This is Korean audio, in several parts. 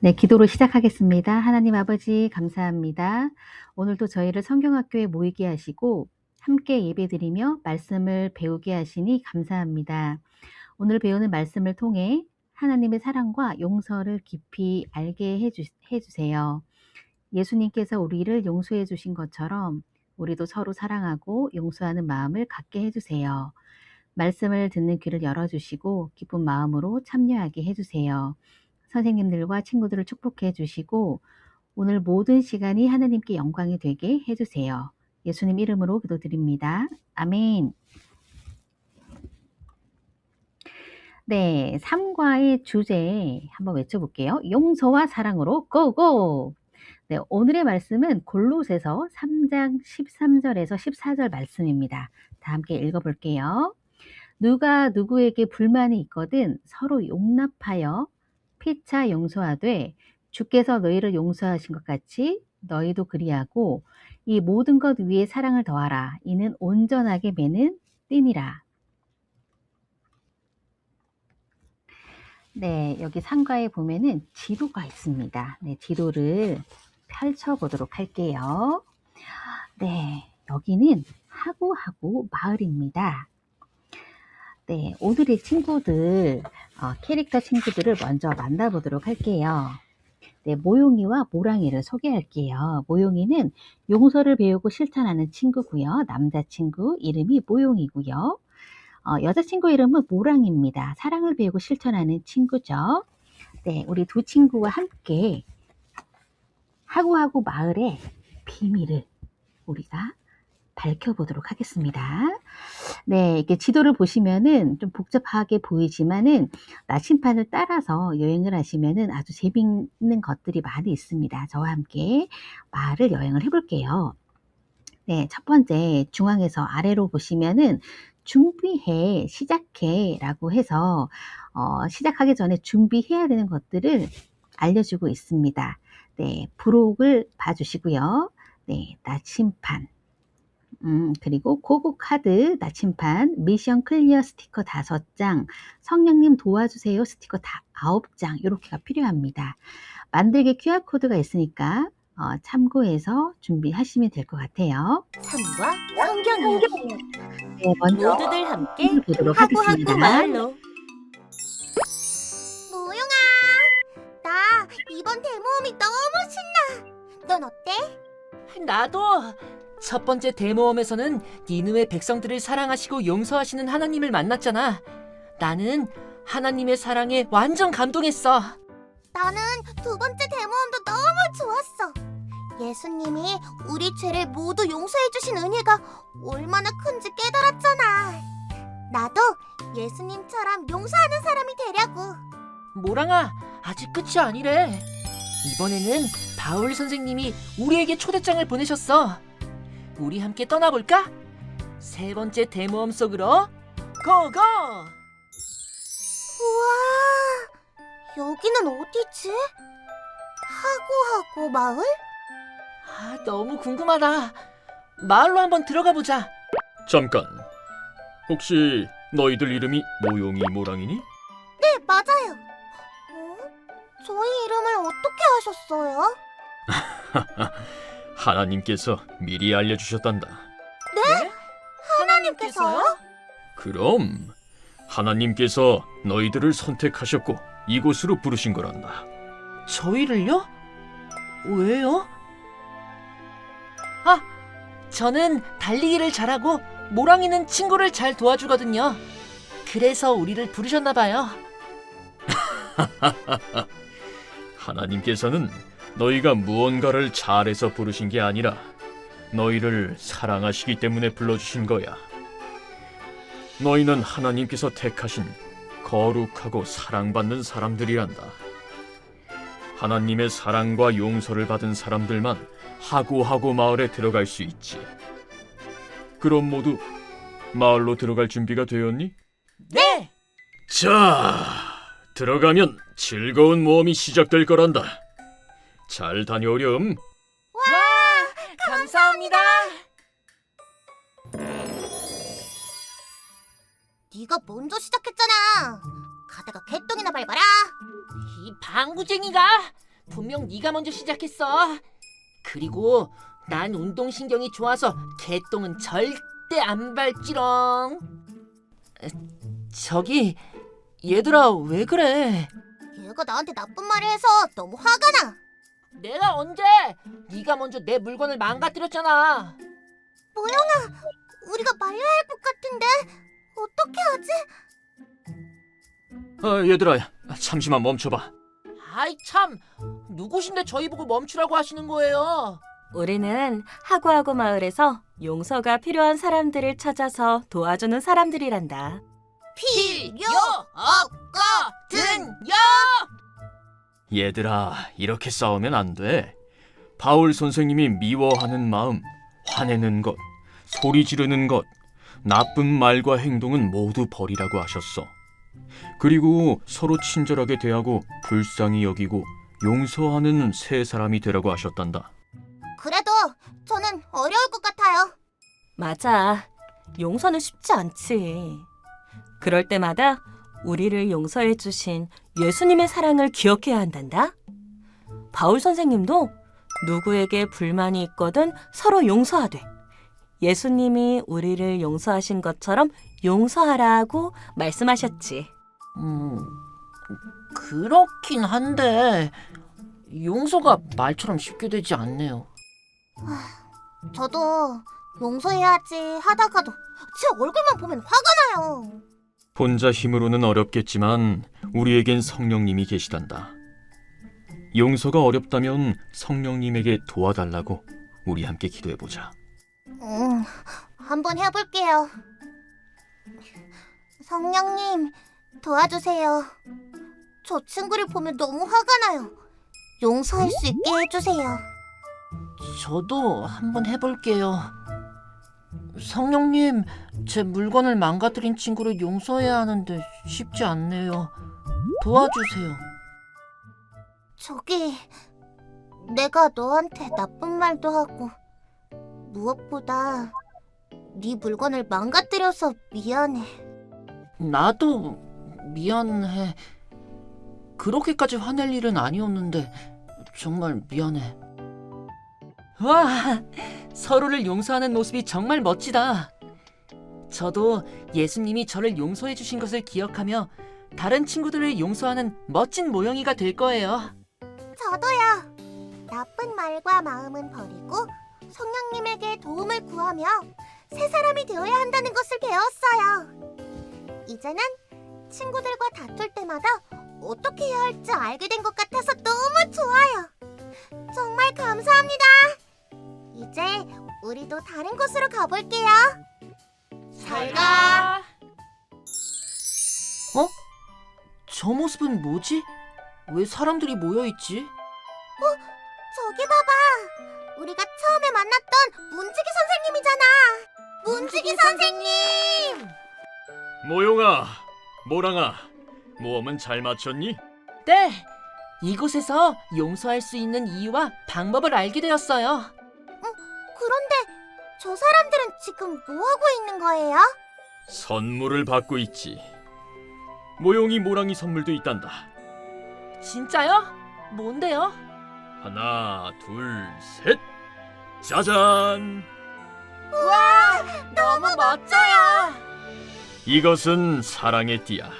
네, 기도로 시작하겠습니다. 하나님 아버지 감사합니다. 오늘도 저희를 성경학교에 모이게 하시고 함께 예배드리며 말씀을 배우게 하시니 감사합니다. 오늘 배우는 말씀을 통해 하나님의 사랑과 용서를 깊이 알게 해주세요. 예수님께서 우리를 용서해 주신 것처럼 우리도 서로 사랑하고 용서하는 마음을 갖게 해주세요. 말씀을 듣는 귀를 열어주시고 기쁜 마음으로 참여하게 해주세요. 선생님들과 친구들을 축복해 주시고 오늘 모든 시간이 하나님께 영광이 되게 해주세요. 예수님 이름으로 기도드립니다. 아멘. 네, 3과의 주제 한번 외쳐볼게요. 용서와 사랑으로 고고! 네, 오늘의 말씀은 골로새서 3장 13절에서 14절 말씀입니다. 다 함께 읽어볼게요. 누가 누구에게 불만이 있거든 서로 용납하여 피차 용서하되 주께서 너희를 용서하신 것 같이 너희도 그리하고 이 모든 것 위에 사랑을 더하라. 이는 온전하게 매는 띠니라. 네, 여기 상가에 보면은 지도가 있습니다. 네, 지도를 펼쳐보도록 할게요. 네, 여기는 하구하구 마을입니다. 네, 오늘의 친구들, 캐릭터 친구들을 먼저 만나보도록 할게요. 네, 모용이와 모랑이를 소개할게요. 모용이는 용서를 배우고 실천하는 친구고요. 남자친구 이름이 모용이고요. 여자친구 이름은 모랑입니다. 사랑을 배우고 실천하는 친구죠. 네, 우리 두 친구와 함께 하구하구 마을의 비밀을 우리가 밝혀보도록 하겠습니다. 네, 이렇게 지도를 보시면은 좀 복잡하게 보이지만은 나침판을 따라서 여행을 하시면은 아주 재미있는 것들이 많이 있습니다. 저와 함께 마을을 여행을 해볼게요. 네, 첫 번째 중앙에서 아래로 보시면은 준비해, 시작해 라고 해서 시작하기 전에 준비해야 되는 것들을 알려주고 있습니다. 네, 부록을 봐주시고요. 네, 나침판. 그리고 고고 카드, 나침판, 미션 클리어 스티커 5장, 성령님 도와주세요 스티커 9장 이렇게가 필요합니다. 만들기 QR코드가 있으니까 참고해서 준비하시면 될 것 같아요. 삶과 성경이요. 네, 먼저 모두들 함께 보도록 하구하구 하겠습니다. 마을로. 모용아, 나 이번 대모험이 너무 신나. 넌 어때? 나도 첫 번째 대모험에서는 니느웨 백성들을 사랑하시고 용서하시는 하나님을 만났잖아. 나는 하나님의 사랑에 완전 감동했어. 나는 두 번째 대모험도 너무 좋았어. 예수님이 우리 죄를 모두 용서해 주신 은혜가 얼마나 큰지 깨달았잖아. 나도 예수님처럼 용서하는 사람이 되려고. 모랑아, 아직 끝이 아니래. 이번에는 바울 선생님이 우리에게 초대장을 보내셨어. 우리 함께 떠나볼까? 세 번째 대모험 속으로 고고! 우와, 여기는 어디지? 하구하구 마을? 너무 궁금하다. 마을로 한번 들어가 보자. 잠깐. 혹시 너희들 이름이 모용이 모랑이니? 네, 맞아요. 저희 이름을 어떻게 아셨어요? 하나님께서 미리 알려주셨단다. 네? 하나님께서요? 그럼 하나님께서 너희들을 선택하셨고 이곳으로 부르신 거란다. 저희를요? 왜요? 저는 달리기를 잘하고 모랑이는 친구를 잘 도와주거든요. 그래서 우리를 부르셨나 봐요. 하나님께서는 너희가 무언가를 잘해서 부르신 게 아니라 너희를 사랑하시기 때문에 불러주신 거야. 너희는 하나님께서 택하신 거룩하고 사랑받는 사람들이란다. 하나님의 사랑과 용서를 받은 사람들만 하구하구 마을에 들어갈 수 있지. 그럼 모두 마을로 들어갈 준비가 되었니? 네! 자, 들어가면 즐거운 모험이 시작될 거란다. 잘 다녀오렴. 감사합니다. 네가 먼저 시작했잖아. 가다가 개똥이나 밟아라. 이 방구쟁이가 분명 네가 먼저 시작했어. 그리고 난 운동신경이 좋아서 개똥은 절대 안 밟지롱. 저기 얘들아, 왜 그래? 얘가 나한테 나쁜 말을 해서 너무 화가 나. 내가 언제? 네가 먼저 내 물건을 망가뜨렸잖아. 우리가 말려야 할 것 같은데 어떻게 하지? 얘들아, 잠시만 멈춰봐. 아이 참, 누구신데 저희 보고 멈추라고 하시는 거예요? 우리는 하구하구 마을에서 용서가 필요한 사람들을 찾아서 도와주는 사람들이란다. 필요 없거든요. 얘들아, 이렇게 싸우면 안 돼. 바울 선생님이 미워하는 마음, 화내는 것, 소리 지르는 것, 나쁜 말과 행동은 모두 버리라고 하셨어. 그리고 서로 친절하게 대하고 불쌍히 여기고 용서하는 새 사람이 되라고 하셨단다. 그래도 저는 어려울 것 같아요. 맞아. 용서는 쉽지 않지. 그럴 때마다 우리를 용서해 주신 예수님의 사랑을 기억해야 한단다. 바울 선생님도 누구에게 불만이 있거든 서로 용서하되 예수님이 우리를 용서하신 것처럼 용서하라고 말씀하셨지. 그렇긴 한데 용서가 말처럼 쉽게 되지 않네요. 저도 용서해야지 하다가도 제 얼굴만 보면 화가 나요. 혼자 힘으로는 어렵겠지만 우리에겐 성령님이 계시단다. 용서가 어렵다면 성령님에게 도와달라고 우리 함께 기도해보자. 한번 해볼게요. 성령님, 도와주세요. 저 친구를 보면 너무 화가 나요. 용서할 수 있게 해주세요. 저도 한번 해볼게요. 성령님, 제 물건을 망가뜨린 친구를 용서해야 하는데 쉽지 않네요. 도와주세요. 저기, 내가 너한테 나쁜 말도 하고 무엇보다 네 물건을 망가뜨려서 미안해. 나도 미안해. 그렇게까지 화낼 일은 아니었는데 정말 미안해. 와, 서로를 용서하는 모습이 정말 멋지다. 저도 예수님이 저를 용서해 주신 것을 기억하며 다른 친구들을 용서하는 멋진 모형이가 될 거예요. 저도요. 나쁜 말과 마음은 버리고 성령님에게 도움을 구하며 새 사람이 되어야 한다는 것을 배웠어요. 이제는 친구들과 다툴 때마다 어떻게 해야 할지 알게 된 것 같아서 너무 좋아요. 정말 감사합니다. 이제 우리도 다른 곳으로 가볼게요. 잘 가. 어? 저 모습은 뭐지? 왜 사람들이 모여 있지? 저기 봐봐. 우리가 처음에 만났던 문지기 선생님이잖아. 문지기 선생님! 모용아, 모랑아, 모험은 잘 마쳤니? 네! 이곳에서 용서할 수 있는 이유와 방법을 알게 되었어요. 그런데 저 사람들은 지금 뭐 하고 있는 거예요? 선물을 받고 있지. 모용이 모랑이 선물도 있단다. 진짜요? 뭔데요? 하나, 둘, 셋. 짜잔! 와, 너무 멋져요. 이것은 사랑의 띠야.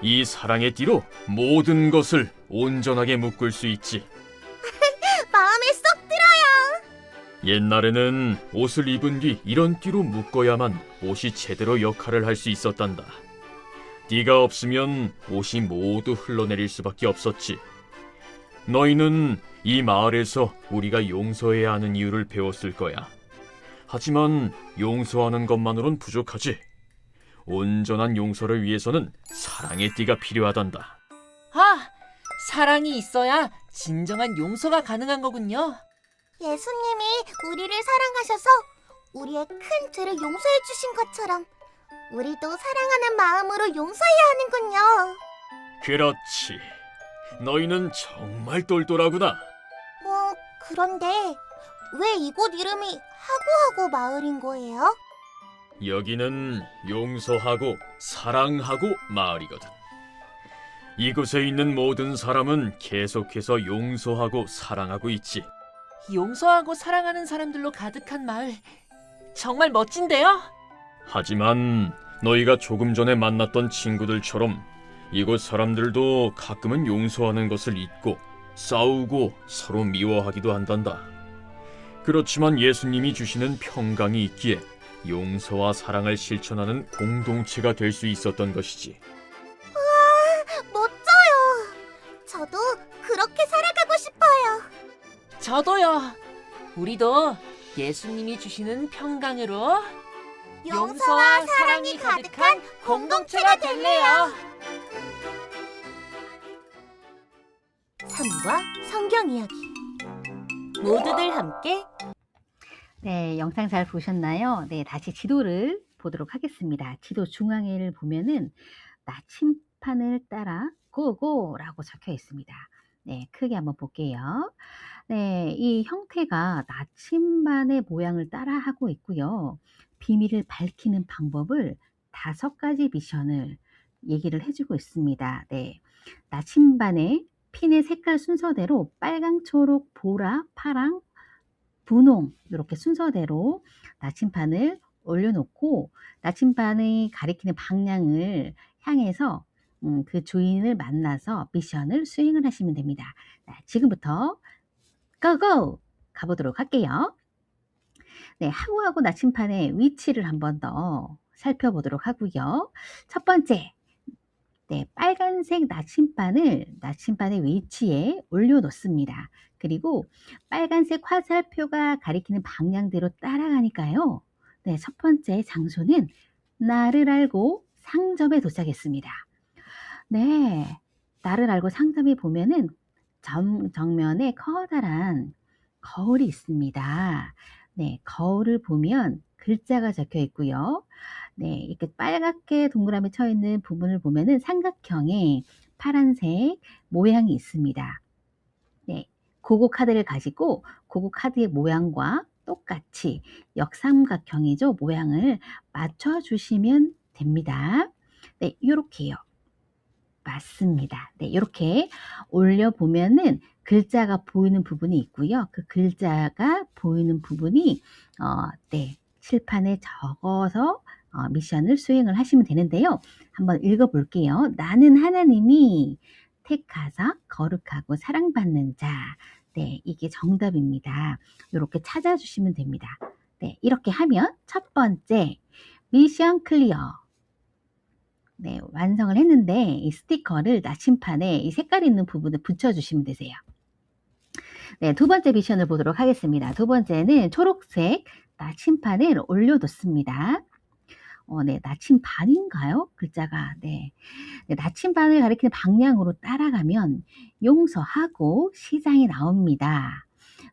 이 사랑의 띠로 모든 것을 온전하게 묶을 수 있지. 마음에 쏙 들어요. 옛날에는 옷을 입은 뒤 이런 띠로 묶어야만 옷이 제대로 역할을 할 수 있었단다. 띠가 없으면 옷이 모두 흘러내릴 수밖에 없었지. 너희는 이 마을에서 우리가 용서해야 하는 이유를 배웠을 거야. 하지만 용서하는 것만으론 부족하지. 온전한 용서를 위해서는 사랑의 띠가 필요하단다. 아, 사랑이 있어야 진정한 용서가 가능한 거군요. 예수님이 우리를 사랑하셔서 우리의 큰 죄를 용서해 주신 것처럼 우리도 사랑하는 마음으로 용서해야 하는군요. 그렇지. 너희는 정말 똘똘하구나. 그런데 왜 이곳 이름이 하구하구 마을인 거예요? 여기는 용서하고 사랑하고 마을이거든. 이곳에 있는 모든 사람은 계속해서 용서하고 사랑하고 있지. 용서하고 사랑하는 사람들로 가득한 마을. 정말 멋진데요? 하지만 너희가 조금 전에 만났던 친구들처럼 이곳 사람들도 가끔은 용서하는 것을 잊고 싸우고 서로 미워하기도 한단다. 그렇지만 예수님이 주시는 평강이 있기에 용서와 사랑을 실천하는 공동체가 될 수 있었던 것이지. 멋져요. 저도 그렇게 살아가고 싶어요. 저도요. 우리도 예수님이 주시는 평강으로 용서와 사랑이 가득한 공동체가 될래요. 삶과 성경 이야기. 모두들 함께 네, 영상 잘 보셨나요? 네, 다시 지도를 보도록 하겠습니다. 지도 중앙에를 보면은 나침판을 따라 고고라고 적혀 있습니다. 네, 크게 한번 볼게요. 네, 이 형태가 나침반의 모양을 따라 하고 있고요. 비밀을 밝히는 방법을 5가지 미션을 얘기를 해주고 있습니다. 네, 나침반의 핀의 색깔 순서대로 빨강, 초록, 보라, 파랑, 분홍 이렇게 순서대로 나침반을 올려놓고 나침반이 가리키는 방향을 향해서 그 주인을 만나서 미션을 수행을 하시면 됩니다. 자, 지금부터 고고! 가보도록 할게요. 네, 항우하고 나침반의 위치를 한번 더 살펴보도록 하고요. 첫 번째, 네, 빨간색 나침반의 위치에 올려놓습니다. 그리고 빨간색 화살표가 가리키는 방향대로 따라가니까요. 네, 첫 번째 장소는 나를 알고 상점에 도착했습니다. 네, 나를 알고 상점에 보면은 정면에 커다란 거울이 있습니다. 네, 거울을 보면 글자가 적혀 있고요. 네, 이렇게 빨갛게 동그라미 쳐 있는 부분을 보면은 삼각형의 파란색 모양이 있습니다. 네, 그거 카드를 가지고 그거 카드의 모양과 똑같이 역삼각형이죠. 모양을 맞춰 주시면 됩니다. 네, 요렇게요. 맞습니다. 네, 이렇게 올려보면은 글자가 보이는 부분이 있고요. 그 글자가 보이는 부분이 네, 칠판에 적어서 미션을 수행을 하시면 되는데요. 한번 읽어볼게요. 나는 하나님이 택하사 거룩하고 사랑받는 자. 네, 이게 정답입니다. 이렇게 찾아주시면 됩니다. 네, 이렇게 하면 첫 번째 미션 클리어. 네, 완성을 했는데 이 스티커를 나침판에 이 색깔 있는 부분에 붙여주시면 되세요. 네, 두 번째 미션을 보도록 하겠습니다. 두 번째는 초록색 나침판을 올려뒀습니다. 네, 나침반인가요? 글자가. 네. 네, 나침반을 가리키는 방향으로 따라가면 용서하고 시장이 나옵니다.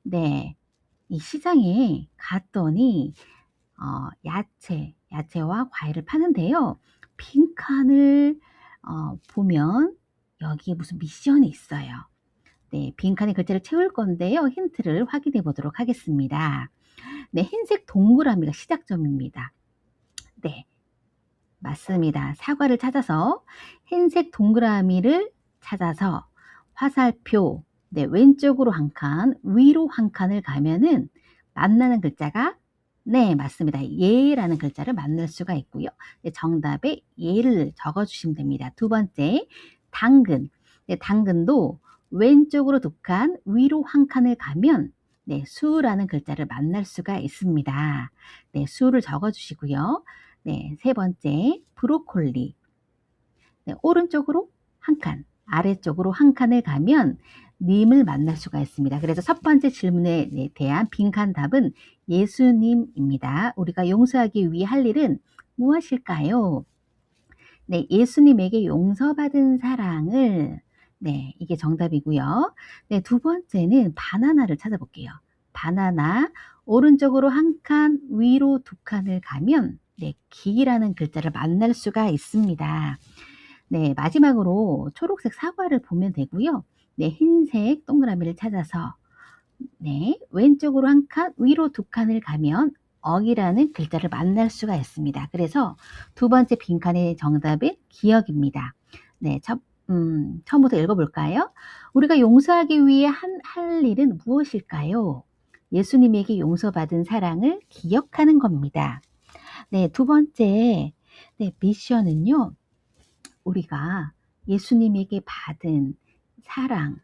네, 이 시장에 갔더니 야채와 과일을 파는데요. 빈칸을 보면 여기에 무슨 미션이 있어요. 네, 빈칸에 글자를 채울 건데요. 힌트를 확인해 보도록 하겠습니다. 네, 흰색 동그라미가 시작점입니다. 네, 맞습니다. 사과를 찾아서 흰색 동그라미를 찾아서 화살표, 네, 왼쪽으로 한 칸, 위로 한 칸을 가면은 만나는 글자가 네, 맞습니다. 예라는 글자를 만날 수가 있고요. 네, 정답에 예를 적어주시면 됩니다. 두 번째, 당근. 네, 당근도 왼쪽으로 2칸, 위로 한 칸을 가면 네, 수라는 글자를 만날 수가 있습니다. 네, 수를 적어주시고요. 네, 세 번째, 브로콜리. 네, 오른쪽으로 한 칸, 아래쪽으로 한 칸을 가면 님을 만날 수가 있습니다. 그래서 첫 번째 질문에 대한 빈칸 답은 예수님입니다. 우리가 용서하기 위해 할 일은 무엇일까요? 네, 예수님에게 용서받은 사랑을 네, 이게 정답이고요. 네, 두 번째는 바나나를 찾아볼게요. 바나나 오른쪽으로 한 칸, 위로 2칸을 가면 네, 기라는 글자를 만날 수가 있습니다. 네, 마지막으로 초록색 사과를 보면 되고요. 네, 흰색 동그라미를 찾아서 네, 왼쪽으로 한 칸, 위로 2칸을 가면 억이라는 글자를 만날 수가 있습니다. 그래서 두 번째 빈칸의 정답은 기억입니다. 네, 처음부터 읽어볼까요? 우리가 용서하기 위해 할 일은 무엇일까요? 예수님에게 용서받은 사랑을 기억하는 겁니다. 네, 두 번째, 네, 미션은요, 우리가 예수님에게 받은 사랑,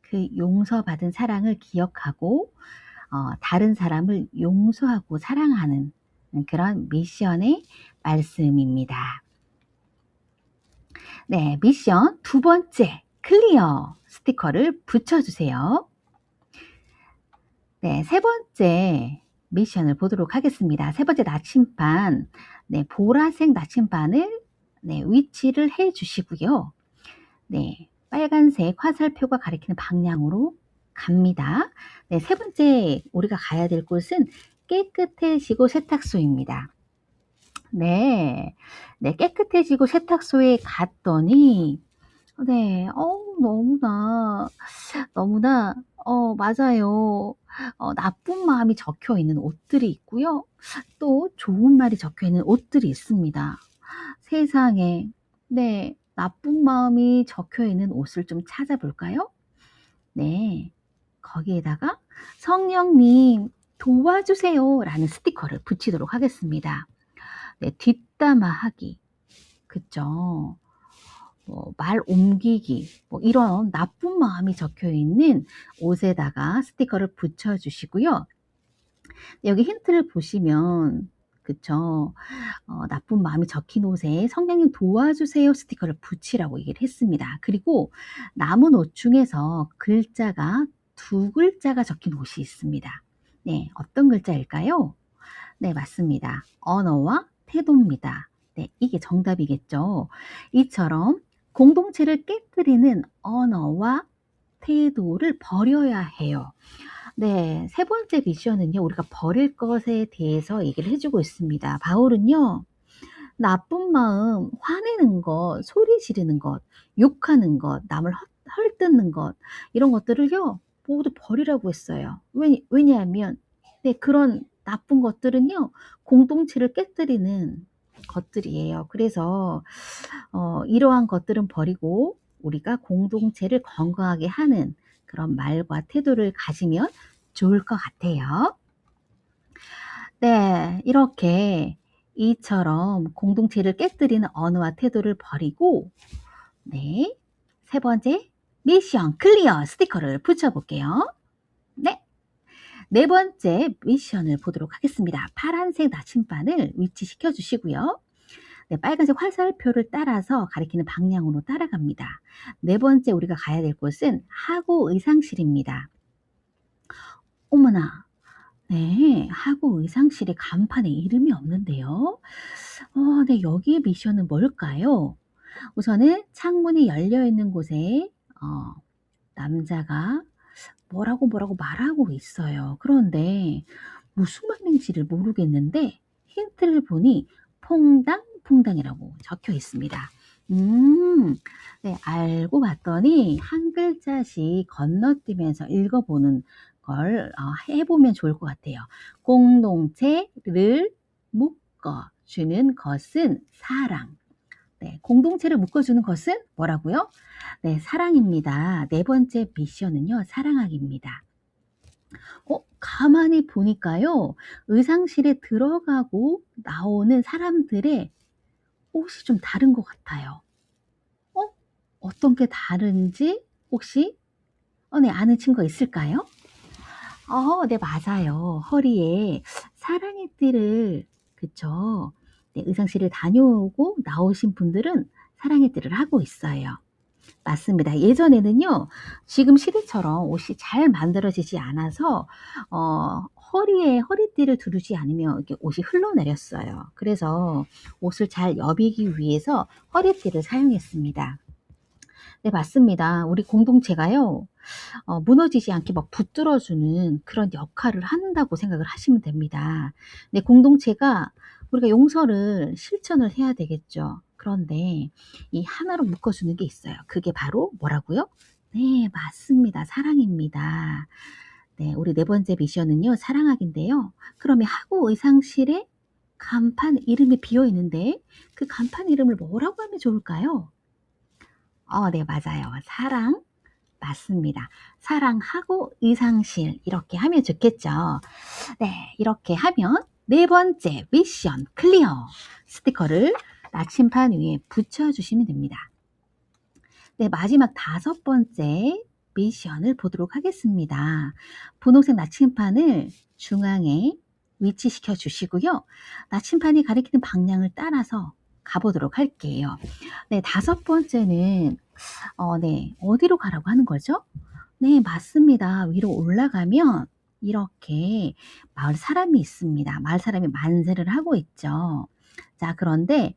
그 용서받은 사랑을 기억하고, 다른 사람을 용서하고 사랑하는 그런 미션의 말씀입니다. 네, 미션 두 번째, 클리어 스티커를 붙여주세요. 네, 세 번째 미션을 보도록 하겠습니다. 세 번째 나침반, 네, 보라색 나침반을 네, 위치를 해 주시고요. 네, 빨간색 화살표가 가리키는 방향으로 갑니다. 네, 세 번째 우리가 가야 될 곳은 깨끗해지고 세탁소입니다. 네, 네, 깨끗해지고 세탁소에 갔더니, 네, 너무나, 맞아요. 나쁜 마음이 적혀 있는 옷들이 있고요. 또 좋은 말이 적혀 있는 옷들이 있습니다. 세상에, 네, 나쁜 마음이 적혀 있는 옷을 좀 찾아볼까요? 네, 거기에다가 성령님 도와주세요 라는 스티커를 붙이도록 하겠습니다. 네, 뒷담화하기, 그쵸? 말 옮기기, 이런 나쁜 마음이 적혀 있는 옷에다가 스티커를 붙여주시고요. 여기 힌트를 보시면, 그쵸? 나쁜 마음이 적힌 옷에 성령님 도와주세요 스티커를 붙이라고 얘기를 했습니다. 그리고 남은 옷 중에서 글자가 두 글자가 적힌 옷이 있습니다. 네, 어떤 글자일까요? 네, 맞습니다. 언어와 태도입니다. 네, 이게 정답이겠죠. 이처럼 공동체를 깨뜨리는 언어와 태도를 버려야 해요. 네, 세 번째 미션은요, 우리가 버릴 것에 대해서 얘기를 해주고 있습니다. 바울은요, 나쁜 마음, 화내는 것, 소리 지르는 것, 욕하는 것, 남을 헐뜯는 것, 이런 것들을요, 모두 버리라고 했어요. 왜냐하면, 네, 그런 나쁜 것들은요, 공동체를 깨뜨리는 것들이에요. 그래서, 이러한 것들은 버리고, 우리가 공동체를 건강하게 하는 그런 말과 태도를 가지면 좋을 것 같아요. 네, 이렇게 이처럼 공동체를 깨뜨리는 언어와 태도를 버리고, 네, 세 번째 미션 클리어 스티커를 붙여볼게요. 네, 네 번째 미션을 보도록 하겠습니다. 파란색 나침반을 위치시켜 주시고요. 네, 빨간색 화살표를 따라서 가리키는 방향으로 따라갑니다. 네 번째 우리가 가야 될 곳은 학우 의상실입니다. 어머나, 네, 학우 의상실에 간판에 이름이 없는데요. 네, 여기의 미션은 뭘까요? 우선은 창문이 열려 있는 곳에 남자가 뭐라고 말하고 있어요. 그런데 무슨 말인지를 모르겠는데 힌트를 보니 퐁당퐁당이라고 적혀 있습니다. 네, 알고 봤더니 한 글자씩 건너뛰면서 읽어보는 걸 해보면 좋을 것 같아요. 공동체를 묶어주는 것은 사랑. 네, 공동체를 묶어주는 것은 뭐라고요? 네, 사랑입니다. 네 번째 미션은요, 사랑하기입니다. 가만히 보니까요, 의상실에 들어가고 나오는 사람들의 옷이 좀 다른 것 같아요. 어떤 게 다른지 혹시 네, 아는 친구가 있을까요? 네, 맞아요. 허리에 사랑의 띠를, 그쵸? 네, 의상실을 다녀오고 나오신 분들은 사랑의 띠를 하고 있어요. 맞습니다. 예전에는요, 지금 시대처럼 옷이 잘 만들어지지 않아서, 허리에 허리띠를 두르지 않으면 이렇게 옷이 흘러내렸어요. 그래서 옷을 잘 여비기 위해서 허리띠를 사용했습니다. 네, 맞습니다. 우리 공동체가요, 무너지지 않게 막 붙들어주는 그런 역할을 한다고 생각을 하시면 됩니다. 네, 공동체가 우리가 용서를 실천을 해야 되겠죠. 그런데 이 하나로 묶어주는 게 있어요. 그게 바로 뭐라고요? 네, 맞습니다. 사랑입니다. 네, 우리 네 번째 미션은요, 사랑하기인데요. 그러면 학우 의상실에 간판 이름이 비어 있는데 그 간판 이름을 뭐라고 하면 좋을까요? 네, 맞아요. 사랑 맞습니다. 사랑하고 의상실 이렇게 하면 좋겠죠. 네, 이렇게 하면 네 번째 미션 클리어. 스티커를 나침판 위에 붙여주시면 됩니다. 네, 마지막 다섯 번째 미션을 보도록 하겠습니다. 분홍색 나침판을 중앙에 위치시켜 주시고요. 나침판이 가리키는 방향을 따라서 가보도록 할게요. 네, 다섯 번째는 네, 어디로 가라고 하는 거죠? 네, 맞습니다. 위로 올라가면 이렇게 마을 사람이 있습니다. 마을 사람이 만세를 하고 있죠. 자, 그런데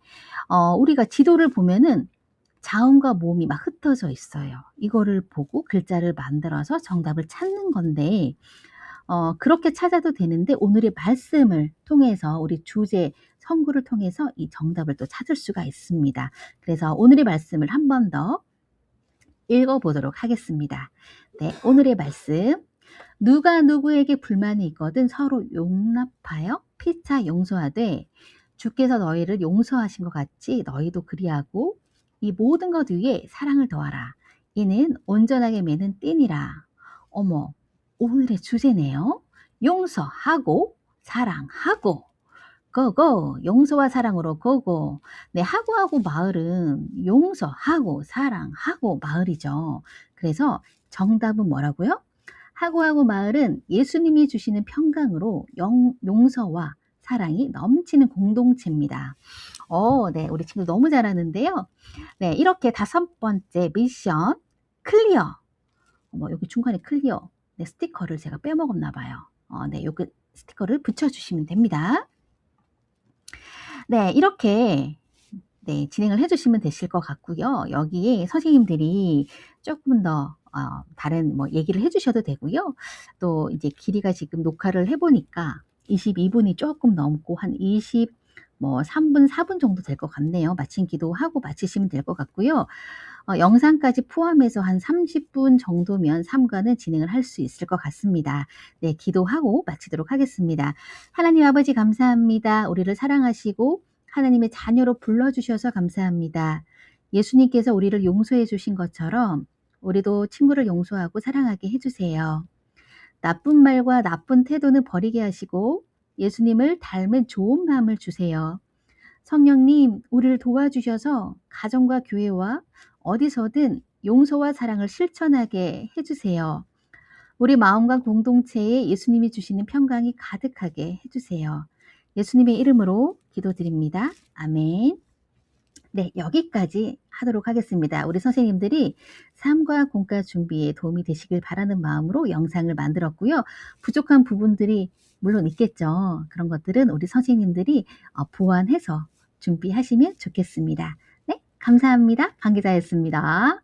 우리가 지도를 보면은 자음과 모음이 막 흩어져 있어요. 이거를 보고 글자를 만들어서 정답을 찾는 건데 그렇게 찾아도 되는데 오늘의 말씀을 통해서 우리 주제 성구를 통해서 이 정답을 또 찾을 수가 있습니다. 그래서 오늘의 말씀을 한 번 더 읽어보도록 하겠습니다. 네, 오늘의 말씀. 누가 누구에게 불만이 있거든 서로 용납하여 피차 용서하되 주께서 너희를 용서하신 것 같이 너희도 그리하고 이 모든 것 위에 사랑을 더하라. 이는 온전하게 매는 띠니라. 어머, 오늘의 주제네요. 용서하고 사랑하고 고고 용서와 사랑으로 고고. 네, 하고하고 마을은 용서하고 사랑하고 마을이죠. 그래서 정답은 뭐라고요? 하고하고 마을은 예수님이 주시는 평강으로 용서와 사랑이 넘치는 공동체입니다. 네, 우리 친구 너무 잘하는데요. 네, 이렇게 다섯 번째 미션 클리어. 여기 중간에 클리어. 네, 스티커를 제가 빼먹었나 봐요. 네, 여기 스티커를 붙여주시면 됩니다. 네, 이렇게 네, 진행을 해주시면 되실 것 같고요. 여기에 선생님들이 조금 더 다른 얘기를 해주셔도 되고요. 또 이제 길이가 지금 녹화를 해보니까 22분이 조금 넘고 한 3분, 4분 정도 될 것 같네요. 마친 기도하고 마치시면 될 것 같고요. 영상까지 포함해서 한 30분 정도면 3과는 진행을 할 수 있을 것 같습니다. 네, 기도하고 마치도록 하겠습니다. 하나님 아버지 감사합니다. 우리를 사랑하시고 하나님의 자녀로 불러주셔서 감사합니다. 예수님께서 우리를 용서해 주신 것처럼 우리도 친구를 용서하고 사랑하게 해주세요. 나쁜 말과 나쁜 태도는 버리게 하시고 예수님을 닮은 좋은 마음을 주세요. 성령님, 우리를 도와주셔서 가정과 교회와 어디서든 용서와 사랑을 실천하게 해주세요. 우리 마음과 공동체에 예수님이 주시는 평강이 가득하게 해주세요. 예수님의 이름으로 기도드립니다. 아멘. 네, 여기까지 하도록 하겠습니다. 우리 선생님들이 3과 공과 준비에 도움이 되시길 바라는 마음으로 영상을 만들었고요. 부족한 부분들이 물론 있겠죠. 그런 것들은 우리 선생님들이 보완해서 준비하시면 좋겠습니다. 네, 감사합니다. 강기자였습니다.